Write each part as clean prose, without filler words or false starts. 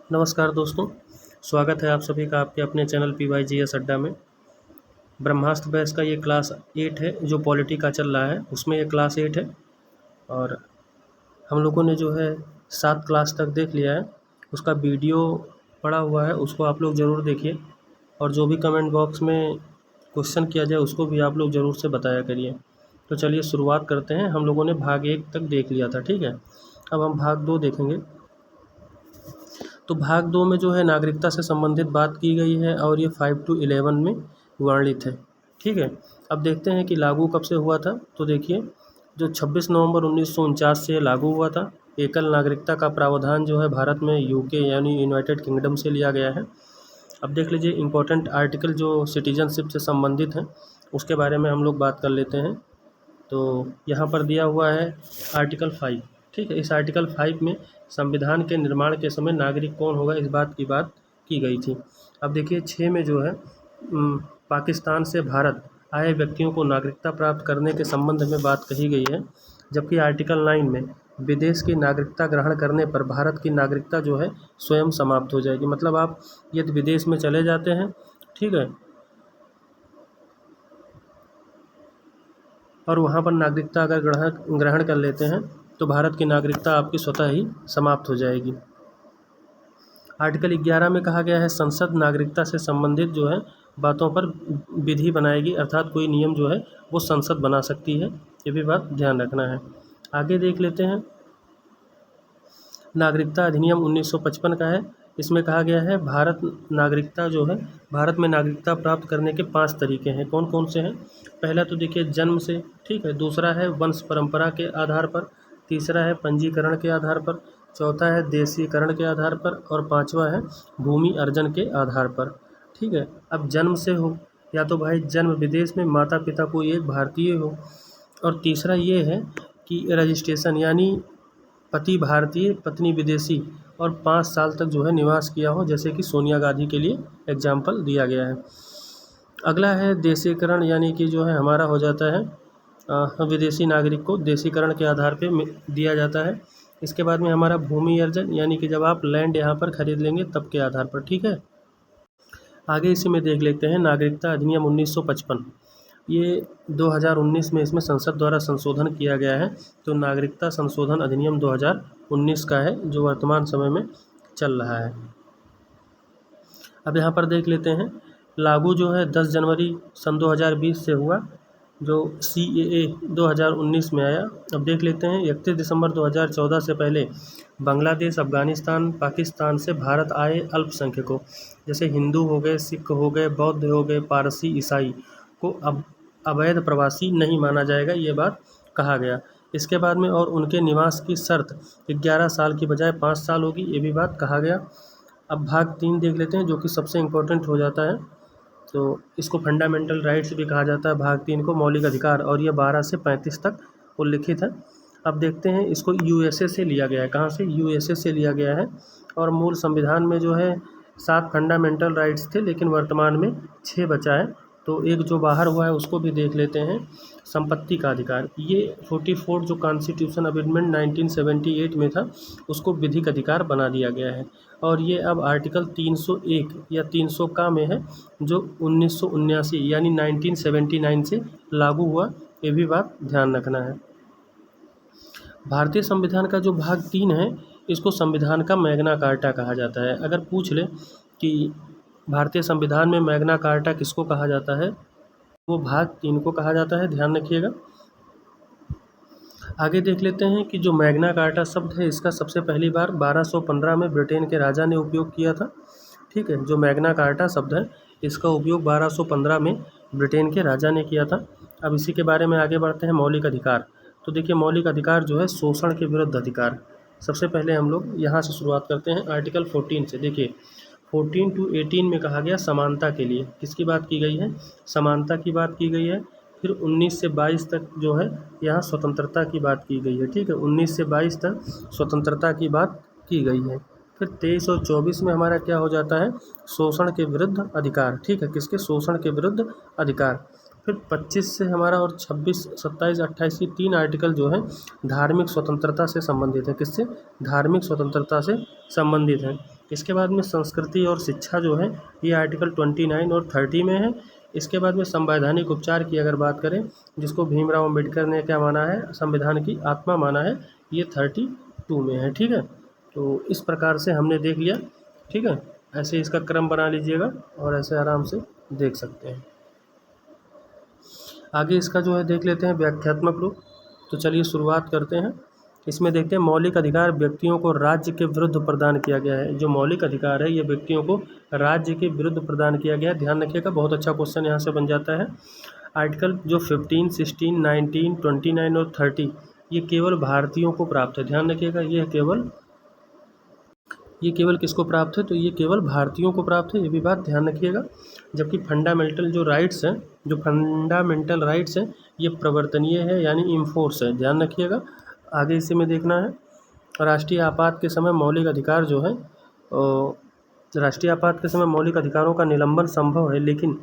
नमस्कार दोस्तों, स्वागत है आप सभी का आपके अपने चैनल PYGS अड्डा में। ब्रह्मास्त्र बैच का ये क्लास 8 है जो पॉलिटी का चल रहा है, उसमें ये क्लास 8 है और हम लोगों ने जो है 7 क्लास तक देख लिया है। उसका वीडियो पड़ा हुआ है, उसको आप लोग ज़रूर देखिए और जो भी कमेंट बॉक्स में क्वेश्चन किया जाए उसको भी आप लोग ज़रूर से बताया करिए। तो चलिए शुरुआत करते हैं। हम लोगों ने भाग 1 तक देख लिया था, ठीक है। अब हम भाग 2 देखेंगे। तो भाग 2 में जो है नागरिकता से संबंधित बात की गई है और ये 5 to 11 में वर्णित है, ठीक है। अब देखते हैं कि लागू कब से हुआ था। तो देखिए, जो 26 नवंबर 1949 से लागू हुआ था। एकल नागरिकता का प्रावधान जो है भारत में यूके यानी यूनाइटेड किंगडम से लिया गया है। अब देख लीजिए इम्पोर्टेंट आर्टिकल जो सिटीजनशिप से संबंधित हैं उसके बारे में हम लोग बात कर लेते हैं। तो यहाँ पर दिया हुआ है आर्टिकल 5, ठीक है। इस आर्टिकल 5 में संविधान के निर्माण के समय नागरिक कौन होगा इस बात की गई थी। अब देखिए 6 में जो है पाकिस्तान से भारत आए व्यक्तियों को नागरिकता प्राप्त करने के संबंध में बात कही गई है। जबकि आर्टिकल 9 में विदेश की नागरिकता ग्रहण करने पर भारत की नागरिकता जो है स्वयं समाप्त हो जाएगी। मतलब आप यदि विदेश में चले जाते हैं, ठीक है, और वहाँ पर नागरिकता अगर ग्रहण कर लेते हैं तो भारत की नागरिकता आपकी स्वतः ही समाप्त हो जाएगी। आर्टिकल 11 में कहा गया है संसद नागरिकता से संबंधित जो है बातों पर विधि बनाएगी, अर्थात कोई नियम जो है वो संसद बना सकती है। ये भी बात ध्यान रखना है। आगे देख लेते हैं। नागरिकता अधिनियम 1955 का है। इसमें कहा गया है भारत में नागरिकता प्राप्त करने के 5 तरीके हैं। कौन कौन से हैं? पहला तो देखिए जन्म से, ठीक है। दूसरा है वंश परंपरा के आधार पर। तीसरा है पंजीकरण के आधार पर। चौथा है देशीकरण के आधार पर और पांचवा है भूमि अर्जन के आधार पर, ठीक है। अब जन्म से हो या तो भाई जन्म विदेश में, माता पिता कोई एक भारतीय हो, और तीसरा ये है कि रजिस्ट्रेशन यानी पति भारतीय पत्नी विदेशी और 5 साल तक जो है निवास किया हो, जैसे कि सोनिया गांधी के लिए एग्जाम्पल दिया गया है। अगला है देशीकरण, यानी कि जो है हमारा हो जाता है विदेशी नागरिक को देशीकरण के आधार पे दिया जाता है। इसके बाद में हमारा भूमि अर्जन, यानी कि जब आप लैंड यहाँ पर खरीद लेंगे तब के आधार पर, ठीक है। आगे इसी में देख लेते हैं नागरिकता अधिनियम 1955। ये 2019 में इसमें संसद द्वारा संशोधन किया गया है। तो नागरिकता संशोधन अधिनियम 2019 का है जो वर्तमान समय में चल रहा है। अब यहाँ पर देख लेते हैं लागू जो है 10 जनवरी सन 2020 से हुआ, जो CAA 2019 में आया। अब देख लेते हैं 31 दिसंबर 2014 से पहले बांग्लादेश, अफ़गानिस्तान, पाकिस्तान से भारत आए अल्पसंख्यकों जैसे हिंदू हो गए, सिख हो गए, बौद्ध हो गए, पारसी, ईसाई को अब अवैध प्रवासी नहीं माना जाएगा, ये बात कहा गया। इसके बाद में और उनके निवास की शर्त 11 साल की बजाय 5 साल होगी, ये भी बात कहा गया। अब भाग 3 देख लेते हैं जो कि सबसे इम्पोर्टेंट हो जाता है। तो इसको फंडामेंटल राइट्स भी कहा जाता है, भाग 3 को मौलिक अधिकार, और ये 12 से 35 तक उल्लिखित है। अब देखते हैं इसको USA से लिया गया है। कहाँ से? USA से लिया गया है। और मूल संविधान में जो है 7 फंडामेंटल राइट्स थे, लेकिन वर्तमान में 6 बचा है। तो एक जो बाहर हुआ है उसको भी देख लेते हैं। संपत्ति का अधिकार, ये 44 जो कॉन्स्टिट्यूशन अमेंडमेंट 1978 में था उसको विधिक अधिकार बना दिया गया है। और ये अब आर्टिकल 301 या 300 का में है जो 1979 यानी 1979 से लागू हुआ, ये भी बात ध्यान रखना है। भारतीय संविधान का जो भाग 3 है इसको संविधान का मैग्ना कार्टा कहा जाता है। अगर पूछ ले कि भारतीय संविधान में मैग्ना कार्टा किसको कहा जाता है, वो भाग 3 को कहा जाता है, ध्यान रखिएगा। आगे देख लेते हैं कि जो मैग्ना कार्टा शब्द है इसका सबसे पहली बार 1215 में ब्रिटेन के राजा ने उपयोग किया था, ठीक है। जो मैग्ना कार्टा शब्द है इसका उपयोग 1215 में ब्रिटेन के राजा ने किया था। अब इसी के बारे में आगे बढ़ते हैं। मौलिक अधिकार, तो देखिए मौलिक अधिकार जो है शोषण के विरुद्ध अधिकार। सबसे पहले हम लोग यहाँ से शुरुआत करते हैं आर्टिकल 14 से। देखिए 14 to 18 में कहा गया समानता के लिए किसकी बात की गई है? समानता की बात की गई है। फिर 19 से 22 तक जो है यहाँ स्वतंत्रता की बात की गई है, ठीक है। 19 से 22 तक स्वतंत्रता की बात की गई है। फिर 23 और 24 में हमारा क्या हो जाता है? शोषण के विरुद्ध अधिकार, ठीक है। किसके? शोषण के विरुद्ध अधिकार। फिर 25 से हमारा और 26, 27, 28 की 3 आर्टिकल जो है धार्मिक स्वतंत्रता से संबंधित है। किससे? धार्मिक स्वतंत्रता से संबंधित है। इसके बाद में संस्कृति और शिक्षा जो है ये आर्टिकल 29 और 30 में है। इसके बाद में संवैधानिक उपचार की अगर बात करें, जिसको भीमराव अम्बेडकर ने क्या माना है, संविधान की आत्मा माना है, ये 32 में है। ठीक है, तो इस प्रकार से हमने देख लिया। ठीक है, ऐसे इसका क्रम बना लीजिएगा और ऐसे आराम से देख सकते हैं। आगे इसका जो है देख लेते हैं व्याख्यात्मक रूप। तो चलिए शुरुआत करते हैं। इसमें देखते हैं मौलिक अधिकार व्यक्तियों को राज्य के विरुद्ध प्रदान किया गया है। जो मौलिक अधिकार है ये व्यक्तियों को राज्य के विरुद्ध प्रदान किया गया है। ध्यान रखिएगा, बहुत अच्छा क्वेश्चन यहाँ से बन जाता है। आर्टिकल जो 15, 16, 19, 29 और 30 ये केवल भारतीयों को प्राप्त है। ध्यान रखिएगा, ये केवल किसको प्राप्त है, तो ये केवल भारतीयों को प्राप्त है, ये भी बात ध्यान रखिएगा। जबकि फंडामेंटल जो राइट्स हैं, जो फंडामेंटल राइट्स हैं ये प्रवर्तनीय है, यानी इनफोर्स है। ध्यान रखिएगा, आगे इसी में देखना है। राष्ट्रीय आपात के समय मौलिक अधिकार जो है, राष्ट्रीय आपात के समय मौलिक अधिकारों का निलंबन संभव है, लेकिन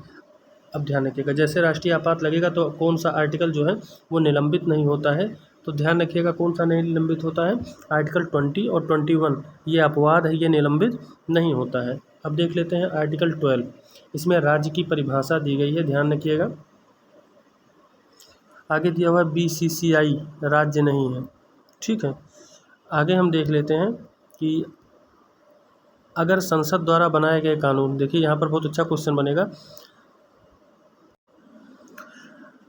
अब ध्यान रखिएगा जैसे राष्ट्रीय आपात लगेगा तो कौन सा आर्टिकल जो है वो निलंबित नहीं होता है। तो ध्यान रखिएगा कौन सा नहीं निलंबित होता है, आर्टिकल 20 और 21 ये अपवाद है, ये निलंबित नहीं होता है। अब देख लेते हैं आर्टिकल 12, इसमें राज्य की परिभाषा दी गई है। ध्यान रखिएगा, आगे दिया हुआ BCCI राज्य नहीं है। ठीक है, आगे हम देख लेते हैं कि अगर संसद द्वारा बनाए गए कानून, देखिए यहाँ पर बहुत अच्छा क्वेश्चन बनेगा।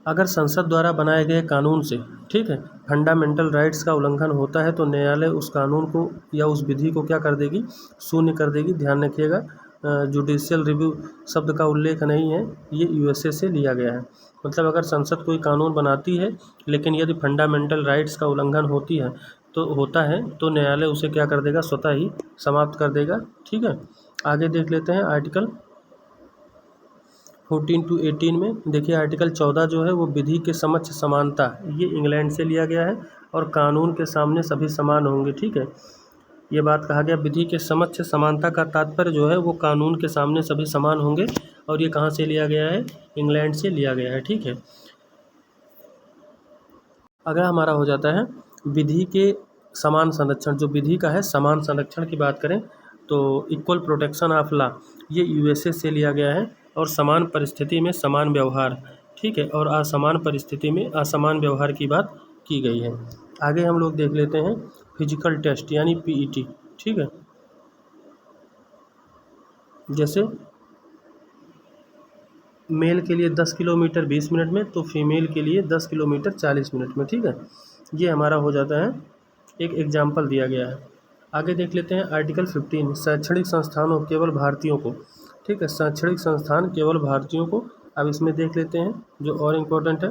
अगर संसद द्वारा बनाए गए कानून से, ठीक है, फंडामेंटल राइट्स का उल्लंघन होता है तो न्यायालय उस कानून को या उस विधि को क्या कर देगी, शून्य कर देगी। ध्यान रखिएगा, जुडिशियल रिव्यू शब्द का उल्लेख नहीं है, ये USA से लिया गया है। मतलब अगर संसद कोई कानून बनाती है लेकिन यदि फंडामेंटल राइट्स का उल्लंघन होता है तो न्यायालय उसे क्या कर देगा, स्वतः ही समाप्त कर देगा। ठीक है, आगे देख लेते हैं आर्टिकल 14 to 18 में। देखिए आर्टिकल 14 जो है वो विधि के समक्ष समानता, ये इंग्लैंड से लिया गया है, और कानून के सामने सभी समान होंगे। ठीक है, ये बात कहा गया, विधि के समक्ष समानता का तात्पर्य जो है वो कानून के सामने सभी समान होंगे, और ये कहाँ से लिया गया है, इंग्लैंड से लिया गया है। ठीक है, अगला हमारा हो जाता है विधि के समान संरक्षण। जो विधि का है समान संरक्षण की बात करें तो इक्वल प्रोटेक्शन ऑफ लॉ, ये USA से लिया गया है, और समान परिस्थिति में समान व्यवहार। ठीक है, और असमान परिस्थिति में असमान व्यवहार की बात की गई है। आगे हम लोग देख लेते हैं फिजिकल टेस्ट यानी PET। ठीक है, जैसे मेल के लिए 10 किलोमीटर 20 मिनट में, तो फीमेल के लिए 10 किलोमीटर 40 मिनट में। ठीक है, ये हमारा हो जाता है, एक एग्जाम्पल दिया गया है। आगे देख लेते हैं आर्टिकल 15, शैक्षणिक संस्थानों केवल भारतीयों को। ठीक है, शैक्षणिक संस्थान केवल भारतीयों को। अब इसमें देख लेते हैं जो और इम्पोर्टेंट है,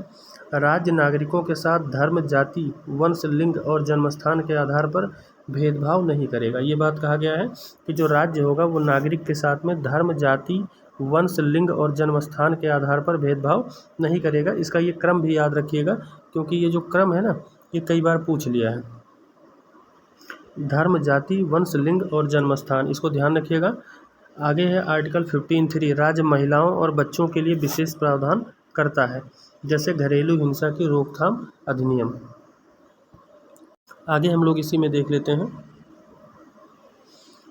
राज्य नागरिकों के साथ धर्म, जाति, वंश, लिंग और जन्मस्थान के आधार पर भेदभाव नहीं करेगा। ये बात कहा गया है कि जो राज्य होगा वो नागरिक के साथ में धर्म, जाति, वंश, लिंग और जन्मस्थान के आधार पर भेदभाव नहीं करेगा। इसका ये क्रम भी याद रखिएगा, क्योंकि ये जो क्रम है ना ये कई बार पूछ लिया है। धर्म, जाति, वंश, लिंग और जन्मस्थान, इसको ध्यान रखिएगा। आगे है आर्टिकल 15(3), राज्य महिलाओं और बच्चों के लिए विशेष प्रावधान करता है, जैसे घरेलू हिंसा की रोकथाम अधिनियम। आगे हम लोग इसी में देख लेते हैं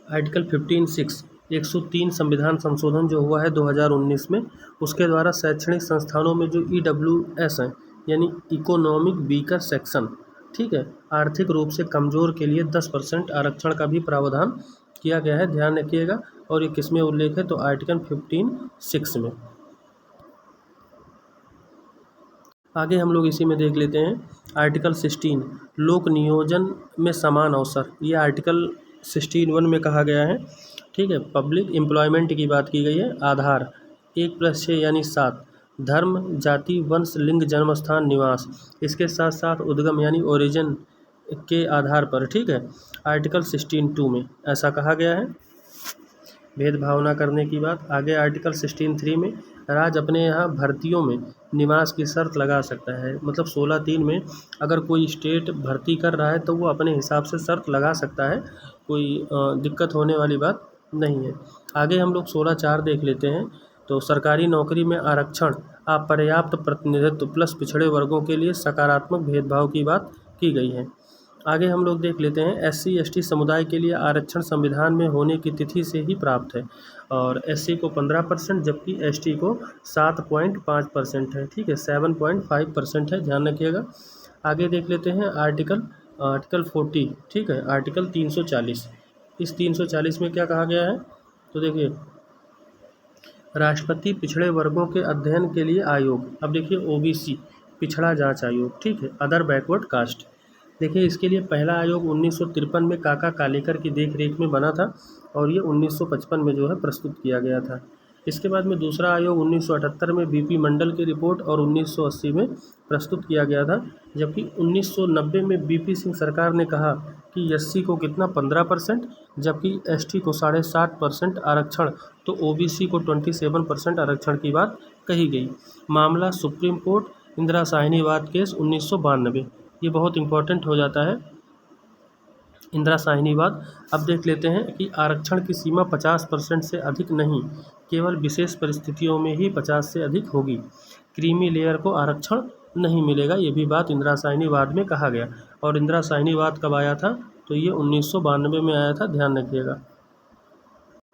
आर्टिकल 15(6), 103 संविधान संशोधन जो हुआ है 2019 में, उसके द्वारा शैक्षणिक संस्थानों में जो EWS हैं यानी इकोनॉमिक वीकर सेक्शन, ठीक है, आर्थिक रूप से कमज़ोर के लिए 10% आरक्षण का भी प्रावधान किया गया है। ध्यान रखिएगा, और ये किस में उल्लेख है, तो आर्टिकल 15(6) में। आगे हम लोग इसी में देख लेते हैं आर्टिकल 16, लोक नियोजन में समान अवसर। ये आर्टिकल 16(1) में कहा गया है। ठीक है, पब्लिक एम्प्लॉयमेंट की बात की गई है। आधार 1+6 यानी 7, धर्म, जाति, वंश, लिंग, जन्मस्थान, निवास, इसके साथ साथ उद्गम यानी ओरिजिन के आधार पर। ठीक है, आर्टिकल 16(2) में ऐसा कहा गया है, भेदभाव न करने की बात। आगे आर्टिकल 16(3) में राज्य अपने यहाँ भर्तियों में निवास की शर्त लगा सकता है। मतलब 16(3) में अगर कोई स्टेट भर्ती कर रहा है तो वो अपने हिसाब से शर्त लगा सकता है, कोई दिक्कत होने वाली बात नहीं है। आगे हम लोग 16(4) देख लेते हैं। तो सरकारी नौकरी में आरक्षण, अपर्याप्त प्रतिनिधित्व प्लस पिछड़े वर्गों के लिए सकारात्मक भेदभाव की बात की गई है। आगे हम लोग देख लेते हैं SC ST समुदाय के लिए आरक्षण संविधान में होने की तिथि से ही प्राप्त है, और SC को 15% जबकि ST को 7.5% है, ठीक है, 7.5% है, ध्यान रखिएगा। आगे देख लेते हैं आर्टिकल आर्टिकल 40, ठीक है, आर्टिकल 340। इस 340 में क्या कहा गया है, तो देखिए राष्ट्रपति पिछड़े वर्गों के अध्ययन के लिए आयोग, अब देखिए OBC पिछड़ा जांच आयोग, ठीक है, अदर बैकवर्ड कास्ट। देखिए इसके लिए पहला आयोग 1953 में काका कालेकर की देखरेख में बना था, और ये 1955 में जो है प्रस्तुत किया गया था। इसके बाद में दूसरा आयोग 1978 में BP मंडल की रिपोर्ट और 1980 में प्रस्तुत किया गया था, जबकि 1990 में BP सिंह सरकार ने कहा कि SC को कितना 15%, जबकि ST को 7.5% आरक्षण, तो OBC को 27% आरक्षण की बात कही गई। मामला सुप्रीम कोर्ट, इंदिरा साहनीवाद केस 1992, ये बहुत इंपॉर्टेंट हो जाता है इंदिरा साहनीवाद। अब देख लेते हैं कि आरक्षण की सीमा 50% से अधिक नहीं, केवल विशेष परिस्थितियों में ही 50 से अधिक होगी। क्रीमी लेयर को आरक्षण नहीं मिलेगा, ये भी बात इंदिरा साहनीवाद में कहा गया। और इंदिरा साहनीवाद कब आया था, तो ये 1992 में आया था, ध्यान रखिएगा।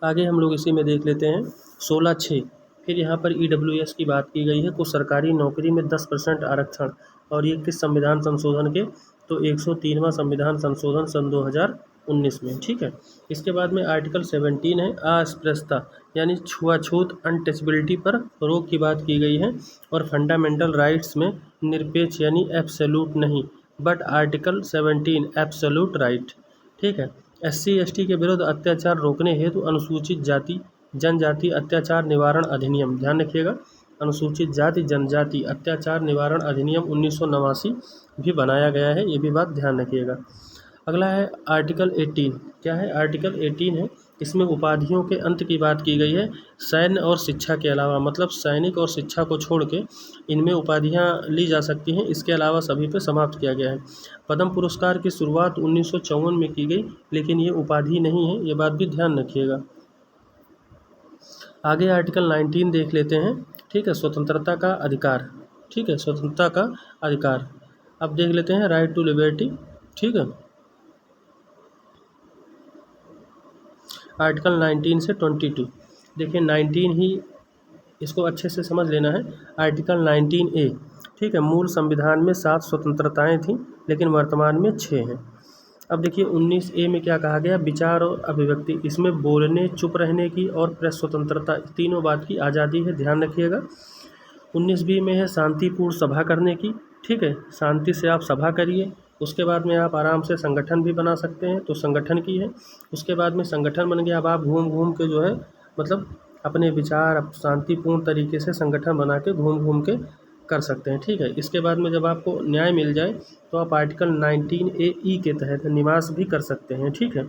आगे हम लोग इसी में देख लेते हैं 16(6), फिर यहाँ पर EWS की बात की गई है, कुछ सरकारी नौकरी में 10% आरक्षण, और ये किस संविधान संशोधन के, तो 103वां संविधान संशोधन सन 2019 में, ठीक है। इसके बाद में आर्टिकल 17 है, अस्पृश्यता यानी छुआछूत अनटचबिलिटी पर रोक की बात की गई है, और फंडामेंटल राइट्स में निरपेक्ष यानी एब्सोल्यूट नहीं, बट आर्टिकल 17 एब्सोल्यूट राइट, ठीक है। SC ST के विरुद्ध अत्याचार रोकने हेतु अनुसूचित जाति जनजाति अत्याचार निवारण अधिनियम, ध्यान रखिएगा, अनुसूचित जाति जनजाति अत्याचार निवारण अधिनियम 1989 भी बनाया गया है, ये भी बात ध्यान रखिएगा। अगला है आर्टिकल 18, क्या है, आर्टिकल 18 है, इसमें उपाधियों के अंत की बात की गई है, सैन्य और शिक्षा के अलावा, मतलब सैनिक और शिक्षा को छोड़ के इनमें उपाधियां ली जा सकती हैं, इसके अलावा सभी पे समाप्त किया गया है। पद्म पुरस्कार की शुरुआत 1954 में की गई, लेकिन ये उपाधि नहीं है, ये बात भी ध्यान रखिएगा। आगे आर्टिकल 19 देख लेते हैं, ठीक है, स्वतंत्रता का अधिकार, ठीक है, स्वतंत्रता का अधिकार। अब देख लेते हैं राइट टू लिबर्टी, ठीक है, आर्टिकल 19 से 22। देखिए 19 ही इसको अच्छे से समझ लेना है। आर्टिकल 19A, ठीक है, मूल संविधान में 7 स्वतंत्रताएं थीं, लेकिन वर्तमान में 6 हैं। अब देखिए 19A में क्या कहा गया, विचार और अभिव्यक्ति, इसमें बोलने, चुप रहने की और प्रेस स्वतंत्रता, तीनों बात की आज़ादी है, ध्यान रखिएगा। 19B में है शांतिपूर्ण सभा करने की, ठीक है, शांति से आप सभा करिए। उसके बाद में आप आराम से संगठन भी बना सकते हैं, तो संगठन की है। उसके बाद में संगठन बन गया, अब आप घूम घूम के जो है मतलब अपने विचार शांतिपूर्ण तरीके से संगठन बना के घूम घूम के कर सकते हैं, ठीक है। इसके बाद में जब आपको न्याय मिल जाए तो आप आर्टिकल 19AE के तहत निवास भी कर सकते हैं, ठीक है।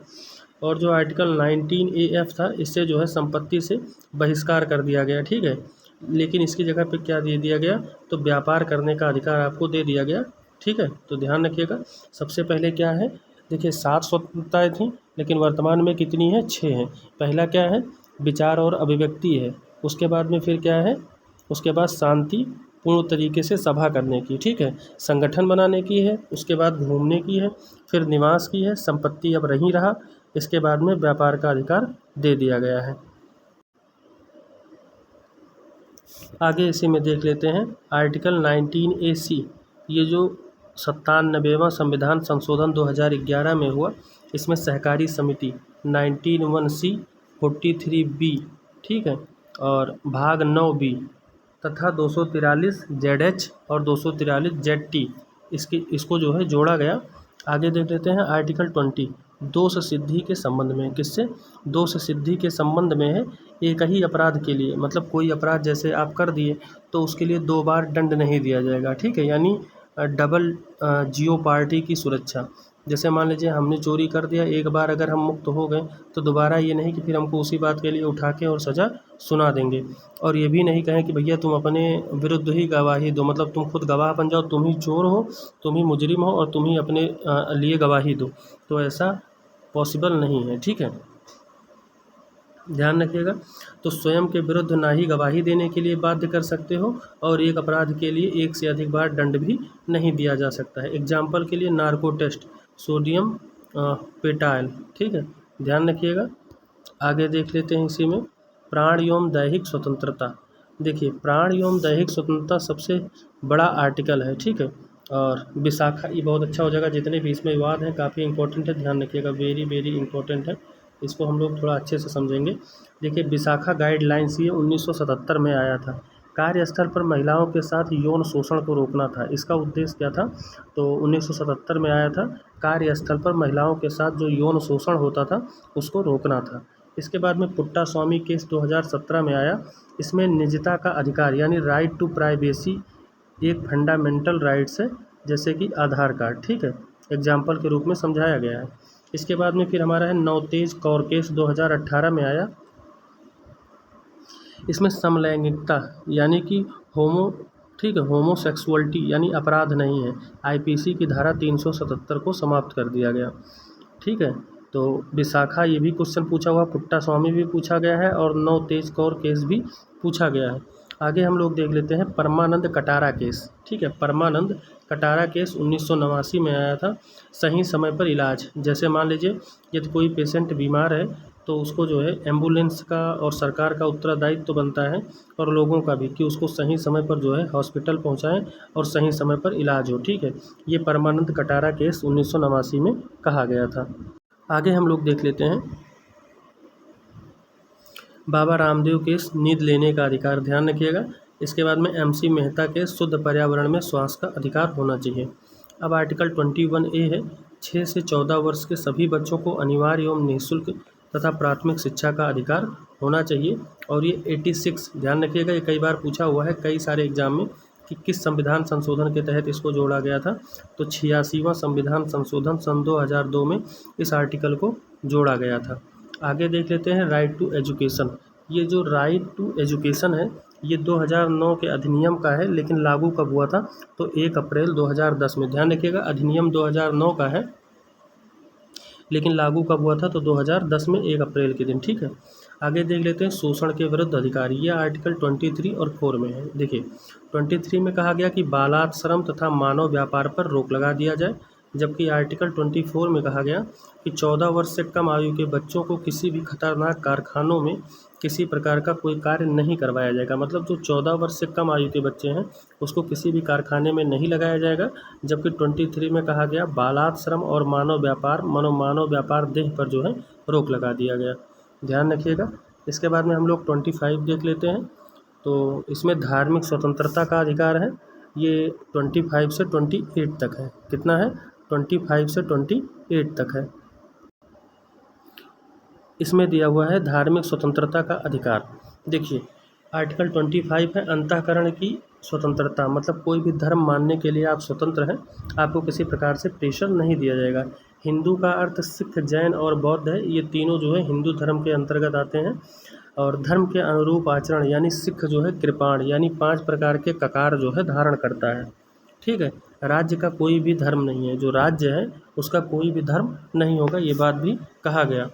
और जो आर्टिकल 19AF था, इससे जो है संपत्ति से बहिष्कार कर दिया गया, ठीक है, लेकिन इसकी जगह पे क्या दे दिया गया, तो व्यापार करने का अधिकार आपको दे दिया गया, ठीक है। तो ध्यान रखिएगा। सबसे पहले क्या है, देखिए 7 स्वतंत्रताएँ थीं, लेकिन वर्तमान में कितनी है, 6 हैं। पहला क्या है, विचार और अभिव्यक्ति है। उसके बाद में फिर क्या है, उसके बाद शांति पूर्ण तरीके से सभा करने की, ठीक है, संगठन बनाने की है, उसके बाद घूमने की है, फिर निवास की है, संपत्ति अब नहीं रहा, इसके बाद में व्यापार का अधिकार दे दिया गया है। आगे इसी में देख लेते हैं आर्टिकल 19AC, ये जो 97वां संविधान संशोधन 2011 में हुआ, इसमें सहकारी समिति 19(1)(c), 43(b), ठीक है, और भाग 9(b) तथा 243(zh) और 243(zt), इसको जो है जोड़ा गया। आगे देख लेते हैं आर्टिकल 20, दोष सिद्धि के संबंध में, किससे, दोष सिद्धि के संबंध में है, एक ही अपराध के लिए, मतलब कोई अपराध जैसे आप कर दिए तो उसके लिए 2 बार दंड नहीं दिया जाएगा, ठीक है, यानी डबल जीओपार्डी की सुरक्षा। जैसे मान लीजिए हमने चोरी कर दिया, एक बार अगर हम मुक्त हो गए तो दोबारा ये नहीं कि फिर हमको उसी बात के लिए उठा के और सज़ा सुना देंगे, और ये भी नहीं कहें कि भैया तुम अपने विरुद्ध ही गवाही दो, मतलब तुम खुद गवाह बन जाओ, तुम ही चोर हो, तुम ही मुजरिम हो और तुम ही अपने लिए गवाही दो, तो ऐसा पॉसिबल नहीं है, ठीक है, ध्यान रखिएगा। तो स्वयं के विरुद्ध ना ही गवाही देने के लिए बाध्य कर सकते हो, और एक अपराध के लिए 1 से अधिक बार दंड भी नहीं दिया जा सकता है। एग्जाम्पल के लिए नार्को टेस्ट, सोडियम पेटाइल, ठीक है, ध्यान रखिएगा। आगे देख लेते हैं इसी में प्राण एवं दैहिक स्वतंत्रता। देखिए प्राण एवं दैहिक स्वतंत्रता सबसे बड़ा आर्टिकल है, ठीक है। और विशाखा, ये बहुत अच्छा हो जाएगा, जितने भी इसमें विवाद हैं काफ़ी इंपॉर्टेंट है, ध्यान रखिएगा, वेरी वेरी इंपॉर्टेंट है, इसको हम लोग थोड़ा अच्छे से समझेंगे। देखिए विशाखा गाइडलाइंस ये 1977 में आया था। कार्यस्थल पर महिलाओं के साथ यौन शोषण को रोकना था, इसका उद्देश्य क्या था, तो 1977 में आया था। कार्यस्थल पर महिलाओं के साथ जो यौन शोषण होता था उसको रोकना था। इसके बाद में पुट्टा स्वामी केस 2017 में आया। इसमें निजता का अधिकार यानी राइट टू प्राइवेसी एक फंडामेंटल राइट्स है, जैसे कि आधार कार्ड, ठीक है, एग्जाम्पल के रूप में समझाया गया है। इसके बाद में फिर हमारा है नवतेज कौर केस 2018 में आया। इसमें समलैंगिकता यानी कि होमो, ठीक है, होमोसेक्सुअलिटी यानी अपराध नहीं है, आईपीसी की धारा 377 को समाप्त कर दिया गया, ठीक है। तो विशाखा ये भी क्वेश्चन पूछा हुआ, पुट्टा स्वामी भी पूछा गया है और नवतेज कौर केस भी पूछा गया है। आगे हम लोग देख लेते हैं परमानंद कटारा केस, ठीक है। परमानंद कटारा केस 1989 में आया था। सही समय पर इलाज, जैसे मान लीजिए यदि कोई पेशेंट बीमार है तो उसको जो है एम्बुलेंस का और सरकार का उत्तरदायित्व तो बनता है और लोगों का भी, कि उसको सही समय पर जो है हॉस्पिटल पहुंचाएं और सही समय पर इलाज हो, ठीक है। ये परमानंद कटारा केस 1989 में कहा गया था। आगे हम लोग देख लेते हैं बाबा रामदेव केस नींद लेने का अधिकार, ध्यान रखिएगा। इसके बाद में एमसी मेहता के शुद्ध पर्यावरण में श्वास का अधिकार होना चाहिए। अब आर्टिकल 21A है, 6 से 14 वर्ष के सभी बच्चों को अनिवार्य एवं निःशुल्क तथा प्राथमिक शिक्षा का अधिकार होना चाहिए। और ये 86, ध्यान रखिएगा, ये कई बार पूछा हुआ है कई सारे एग्जाम में कि किस संविधान संशोधन के तहत इसको जोड़ा गया था, तो 86वां संविधान संशोधन सन 2002 में इस आर्टिकल को जोड़ा गया था। आगे देख लेते हैं राइट टू एजुकेशन। ये जो राइट टू एजुकेशन है ये 2009 के अधिनियम का है, लेकिन लागू कब हुआ था, तो 1 अप्रैल 2010 में, ध्यान रखिएगा, अधिनियम 2009 का है लेकिन लागू कब हुआ था, तो 2010 में 1 अप्रैल के दिन, ठीक है। आगे देख लेते हैं शोषण के विरुद्ध अधिकार, ये आर्टिकल 23 और 4 में है। देखिए 23 में कहा गया कि बालाश्रम तथा मानव व्यापार पर रोक लगा दिया जाए, जबकि आर्टिकल 24 में कहा गया कि 14 वर्ष से कम आयु के बच्चों को किसी भी खतरनाक कारखानों में किसी प्रकार का कोई कार्य नहीं करवाया जाएगा। मतलब जो 14 वर्ष से कम आयु के बच्चे हैं उसको किसी भी कारखाने में नहीं लगाया जाएगा। जबकि 23 में कहा गया बालाश्रम और मानव व्यापार देह पर जो है रोक लगा दिया गया, ध्यान रखिएगा। इसके बाद में हम लोग 25 देख लेते हैं। तो इसमें धार्मिक स्वतंत्रता का अधिकार है, ये 25 से 28 तक है। कितना है, 25 से 28 तक है। इसमें दिया हुआ है धार्मिक स्वतंत्रता का अधिकार। देखिए आर्टिकल 25 है अंतःकरण की स्वतंत्रता, मतलब कोई भी धर्म मानने के लिए आप स्वतंत्र हैं, आपको किसी प्रकार से प्रेशर नहीं दिया जाएगा। हिंदू का अर्थ सिख, जैन और बौद्ध है, ये तीनों जो है हिंदू धर्म के अंतर्गत आते हैं। और धर्म के अनुरूप आचरण यानी सिख जो है कृपाण यानी 5 प्रकार के ककार जो है धारण करता है, ठीक है। राज्य का कोई भी धर्म नहीं है, जो राज्य है उसका कोई भी धर्म नहीं होगा, ये बात भी कहा गया।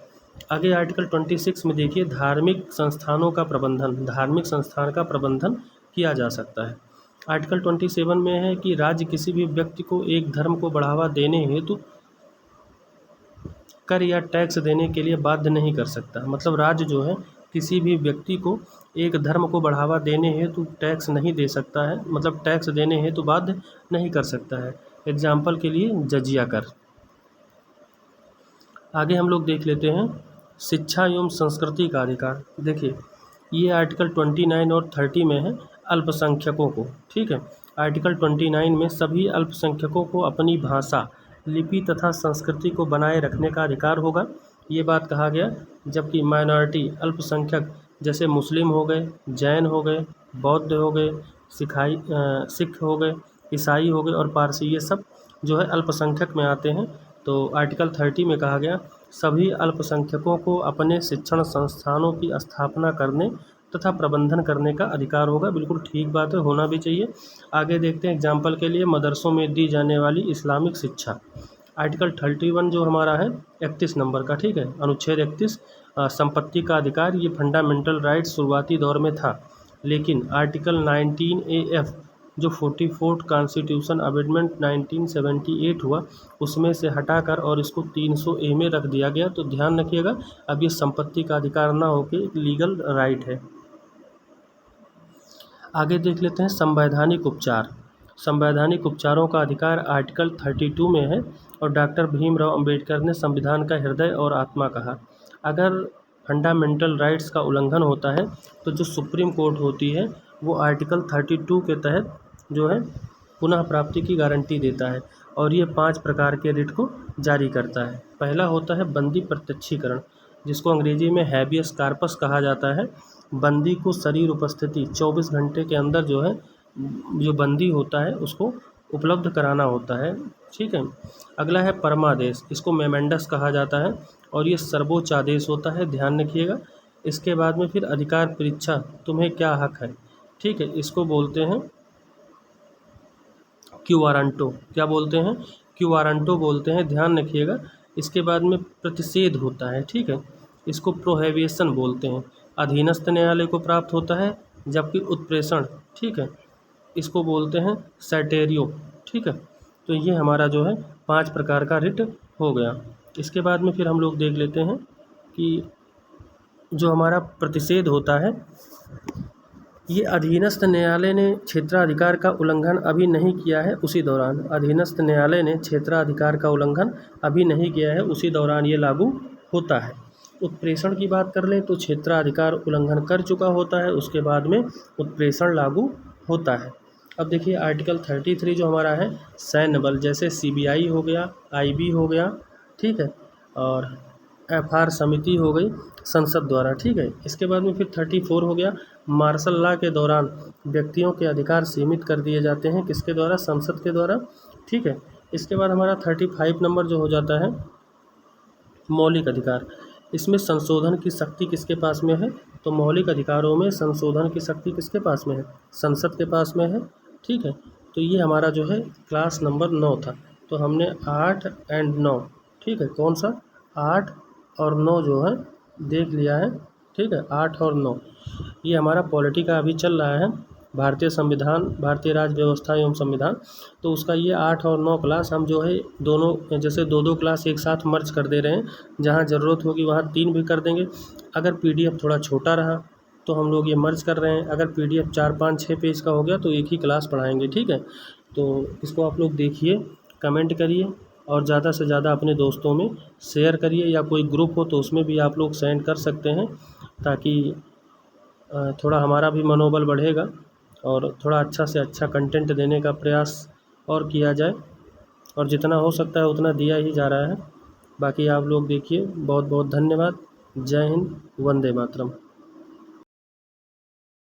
आगे आर्टिकल 26 में देखिए धार्मिक संस्थानों का प्रबंधन, धार्मिक संस्थान का प्रबंधन किया जा सकता है। आर्टिकल 27 में है कि राज्य किसी भी व्यक्ति को एक धर्म को बढ़ावा देने हेतु कर या टैक्स देने के लिए बाध्य नहीं कर सकता। मतलब राज्य जो है किसी भी व्यक्ति को एक धर्म को बढ़ावा देने हेतु टैक्स नहीं दे सकता है, मतलब टैक्स देने हेतु बाध्य नहीं कर सकता है। एग्जाम्पल के लिए जजिया कर। आगे हम लोग देख लेते हैं शिक्षा एवं संस्कृति का अधिकार। देखिए ये आर्टिकल 29 और 30 में है अल्पसंख्यकों को, ठीक है। आर्टिकल 29 में सभी अल्पसंख्यकों को अपनी भाषा, लिपि तथा संस्कृति को बनाए रखने का अधिकार होगा, ये बात कहा गया। जबकि माइनॉरिटी अल्पसंख्यक जैसे मुस्लिम हो गए, जैन हो गए, बौद्ध हो गए, सिख हो गए, ईसाई हो गए और पारसी, ये सब जो है अल्पसंख्यक में आते हैं। तो आर्टिकल 30 में कहा गया सभी अल्पसंख्यकों को अपने शिक्षण संस्थानों की स्थापना करने तथा प्रबंधन करने का अधिकार होगा। बिल्कुल ठीक बात है, होना भी चाहिए। आगे देखते हैं एग्जाम्पल के लिए मदरसों में दी जाने वाली इस्लामिक शिक्षा। आर्टिकल 31 जो हमारा है 31 नंबर का, ठीक है, अनुच्छेद 31 संपत्ति का अधिकार, ये फंडामेंटल राइट शुरुआती दौर में था, लेकिन आर्टिकल 19AF जो 44 कॉन्स्टिट्यूशन अमेंडमेंट 1978 हुआ उसमें से हटाकर और इसको 300A में रख दिया गया। तो ध्यान रखिएगा, अब ये संपत्ति का अधिकार ना होकर एक लीगल राइट है। आगे देख लेते हैं संवैधानिक उपचार। संवैधानिक उपचारों का अधिकार आर्टिकल 32 में है और डॉक्टर भीमराव अंबेडकर ने संविधान का हृदय और आत्मा कहा। अगर फंडामेंटल राइट्स का उल्लंघन होता है तो जो सुप्रीम कोर्ट होती है वो आर्टिकल 32 के तहत जो है पुनः प्राप्ति की गारंटी देता है और ये 5 प्रकार के रिट को जारी करता है। पहला होता है बंदी प्रत्यक्षीकरण, जिसको अंग्रेजी में हैबियस कार्पस कहा जाता है। बंदी को शरीर उपस्थिति 24 घंटे के अंदर जो है जो बंदी होता है उसको उपलब्ध कराना होता है, ठीक है। अगला है परमादेश, इसको मेमेंडस कहा जाता है और ये सर्वोच्च आदेश होता है, ध्यान रखिएगा। इसके बाद में फिर अधिकार परीक्षा, तुम्हें क्या हक है, ठीक है, इसको बोलते हैं क्यू वारंटो। क्या बोलते हैं? क्यू वारंटो बोलते हैं, ध्यान रखिएगा। इसके बाद में प्रतिषेध होता है, ठीक है, इसको प्रोहिबिशन बोलते हैं। अधीनस्थ न्यायालय को प्राप्त होता है, जबकि उत्प्रेषण, ठीक है, इसको बोलते हैं सैटेरियो, ठीक है। तो ये हमारा जो है 5 प्रकार का रिट हो गया। इसके बाद में फिर हम लोग देख लेते हैं कि जो हमारा प्रतिषेध होता है, ये अधीनस्थ न्यायालय ने क्षेत्राधिकार का उल्लंघन अभी नहीं किया है उसी दौरान, अधीनस्थ न्यायालय ने क्षेत्राधिकार का उल्लंघन अभी नहीं किया है उसी दौरान ये लागू होता है। उत्प्रेषण की बात कर लें तो क्षेत्राधिकार उल्लंघन कर चुका होता है, उसके बाद में उत्प्रेषण लागू होता है। अब देखिए आर्टिकल 33 जो हमारा है सैन्य बल, जैसे CBI हो गया, IB हो गया, ठीक है, और FR समिति हो गई संसद द्वारा, ठीक है। इसके बाद में फिर 34 हो गया, मार्शल लॉ के दौरान व्यक्तियों के अधिकार सीमित कर दिए जाते हैं, किसके द्वारा? संसद के द्वारा, ठीक है। इसके बाद हमारा 35 नंबर जो हो जाता है मौलिक अधिकार, इसमें संशोधन की शक्ति किसके पास में है? तो मौलिक अधिकारों में संशोधन की शक्ति किसके पास में है? संसद के पास में है, ठीक है। तो ये हमारा जो है क्लास नंबर 9 था। तो हमने 8 और 9, ठीक है, कौन सा? 8 और 9 जो है देख लिया है, ठीक है, 8 और 9। ये हमारा पॉलिटी का अभी चल रहा है, भारतीय संविधान, भारतीय राज्य व्यवस्था एवं संविधान। तो उसका ये 8 और 9 क्लास हम जो है दोनों, जैसे 2-2 क्लास एक साथ मर्ज कर दे रहे हैं, जहाँ ज़रूरत होगी वहाँ 3 भी कर देंगे। अगर PDF थोड़ा छोटा रहा तो हम लोग ये मर्ज कर रहे हैं, अगर PDF 4, 5, 6 पेज का हो गया तो एक ही क्लास पढ़ाएंगे, ठीक है। तो इसको आप लोग देखिए, कमेंट करिए और ज़्यादा से ज़्यादा अपने दोस्तों में शेयर करिए, या कोई ग्रुप हो तो उसमें भी आप लोग सेंड कर सकते हैं, ताकि थोड़ा हमारा भी मनोबल बढ़ेगा और थोड़ा अच्छा से अच्छा कंटेंट देने का प्रयास और किया जाए, और जितना हो सकता है उतना दिया ही जा रहा है। बाकी आप लोग देखिए, बहुत बहुत धन्यवाद। जय हिंद, वंदे मातरम।